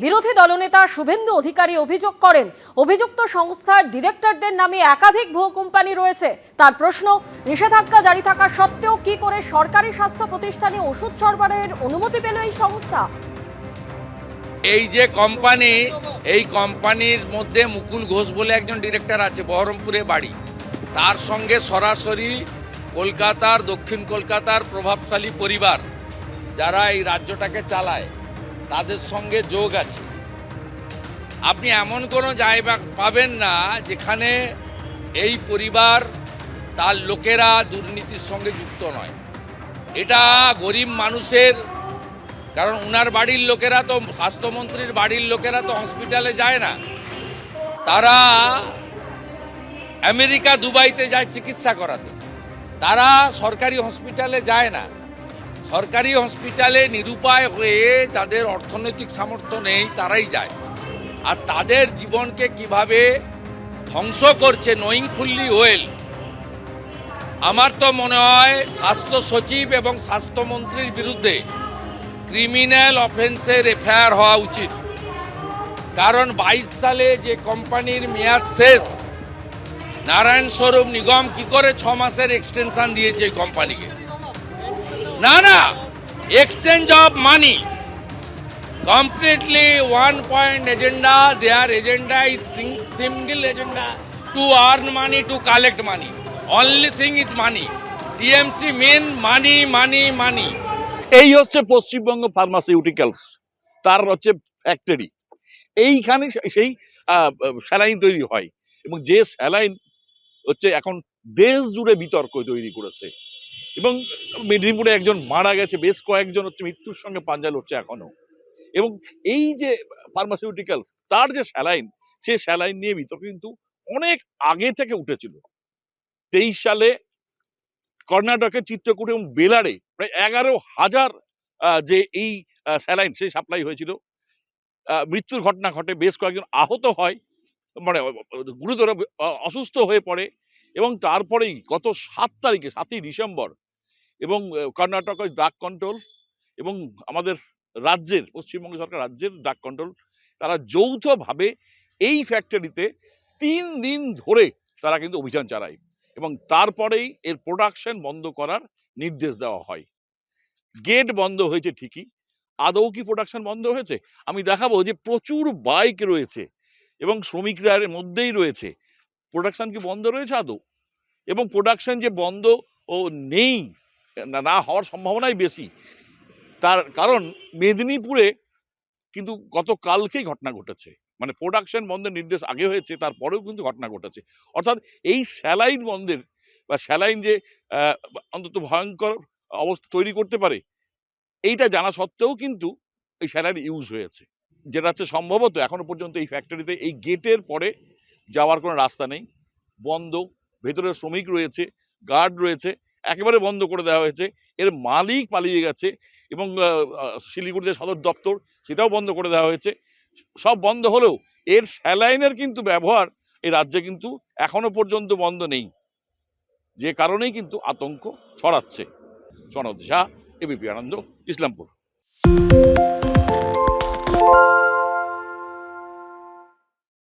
বিরোধী দলনেতা শুভেন্দু অধিকারী অভিযোগ করেন, অভিযুক্ত সংস্থার ডিরেক্টরদের নামে একাধিক ভুয়ো কোম্পানি রয়েছে। তার প্রশ্ন, নিষেধাজ্ঞা জারি থাকা সত্ত্বেও কি করে সরকারি স্বাস্থ্য প্রতিষ্ঠানে ওষুধ সরবরাহের অনুমতি পেল এই সংস্থা? এই যে কোম্পানি, এই কোম্পানির মধ্যে মুকুল ঘোষ বলে একজন ডিরেক্টর আছে, বহরমপুরে বাড়ি। তার সঙ্গে সরাসরি কলকাতার, দক্ষিণ কলকাতার প্রভাবশালী পরিবার যারা এই রাজ্যটাকে চালায় তাদের সঙ্গে যোগ আছে। আপনি এমন কোনো জায়গা পাবেন না যেখানে এই পরিবার, তার লোকেরা দুর্নীতির সঙ্গে যুক্ত নয়। এটা গরিব মানুষের, কারণ উনার বাড়ির লোকেরা তো, স্বাস্থ্যমন্ত্রীর বাড়ির লোকেরা তো হসপিটালে যায় না, তারা আমেরিকা, দুবাইতে যায় চিকিৎসা করাতে। তারা সরকারি হসপিটালে যায় না। সরকারি হসপিটালে নিরুপায় হয়ে যাদের অর্থনৈতিক সামর্থ্য নেই তারাই যায়। আর তাদের জীবনকে কিভাবে ধ্বংস করছে নোয়িং ফুললি ওয়েল। আমার তো মনে হয় স্বাস্থ্য সচিব এবং স্বাস্থ্যমন্ত্রীর বিরুদ্ধে ক্রিমিনাল অফেন্সের এফআইআর হওয়া উচিত। কারণ 22 সালে যে কোম্পানির মেয়াদ শেষ, নারায়ণ স্বরূপ নিগম কি করে 6 মাসের এক্সটেনশন দিয়েছে এই কোম্পানিকে? না, exchange of money, completely one point agenda. Their agenda is single agenda, to earn money, to collect money. Only thing is money. TMC means money, money, money. এই হচ্ছে পশ্চিমবঙ্গ ফার্মাসিউটিক্যালস, তার হচ্ছে ফ্যাক্টরি। এইখানে সেই স্যালাইন তৈরি হয়, এবং যে স্যালাইন হচ্ছে এখন দেশ জুড়ে বিতর্ক তৈরি করেছে। এবং মেদিনীপুরে একজন মারা গেছে, বেশ কয়েকজন হচ্ছে মৃত্যুর সঙ্গে পাঞ্জা লড়ছে এখনো। এবং এই যে ফার্মাসিউটিক্যালস, তার যে স্যালাইন, সে স্যালাইন নিয়ে বিতর্ক কিন্তু অনেক আগে থেকে উঠেছিল। 23 সালে কর্ণাটকের চিত্রকূট এবং বেলারে প্রায় 11,000 যে এই স্যালাইন, সে সাপ্লাই হয়েছিল। মৃত্যুর ঘটনা ঘটে, বেশ কয়েকজন আহত হয়, মানে গুরুতর অসুস্থ হয়ে পড়ে। এবং তারপরেই গত 7 তারিখে, 7ই ডিসেম্বর, এবং কর্ণাটকের ড্রাগ কন্ট্রোল এবং আমাদের রাজ্যের, পশ্চিমবঙ্গ সরকার রাজ্যের ড্রাগ কন্ট্রোল, তারা যৌথভাবে এই ফ্যাক্টরিতে 3 দিন ধরে তারা কিন্তু অভিযান চালায়। এবং তারপরেই এর প্রোডাকশন বন্ধ করার নির্দেশ দেওয়া হয়। গেট বন্ধ হয়েছে ঠিকই, আদৌ কি প্রোডাকশন বন্ধ হয়েছে? আমি দেখাবো যে প্রচুর বাইক রয়েছে এবং শ্রমিকরা এর মধ্যেই রয়েছে। প্রোডাকশন কি বন্ধ রয়েছে আদৌ? এবং প্রোডাকশন যে বন্ধ ও নেই, না হওয়ার সম্ভাবনাই বেশি। তার কারণ মেদিনীপুরে কিন্তু গতকালকেই ঘটনা ঘটেছে, মানে প্রোডাকশন বন্ধের নির্দেশ আগে হয়েছে, তারপরেও কিন্তু ঘটনা ঘটেছে। অর্থাৎ এই স্যালাইন বন্ধের বা স্যালাইন যে অন্তত ভয়ঙ্কর অবস্থা তৈরি করতে পারে, এইটা জানা সত্ত্বেও কিন্তু এই স্যালাইন ইউজ হয়েছে। যেটা হচ্ছে সম্ভবত এখনো পর্যন্ত এই ফ্যাক্টরিতে এই গেটের পরে যাওয়ার কোনো রাস্তা নেই, বন্ধ। ভেতরে শ্রমিক রয়েছে, গার্ড রয়েছে, একেবারে বন্ধ করে দেওয়া হয়েছে। এর মালিক পালিয়ে গেছে এবং শিলিগুড়িতে সদর দপ্তর, সেটাও বন্ধ করে দেওয়া হয়েছে। সব বন্ধ হলেও এর স্যালাইনের কিন্তু ব্যবহার এই রাজ্যে কিন্তু এখনো পর্যন্ত বন্ধ নেই, যে কারণেই কিন্তু আতঙ্ক ছড়াচ্ছে। সনদ শাহ, এবিপি আনন্দ, ইসলামপুর।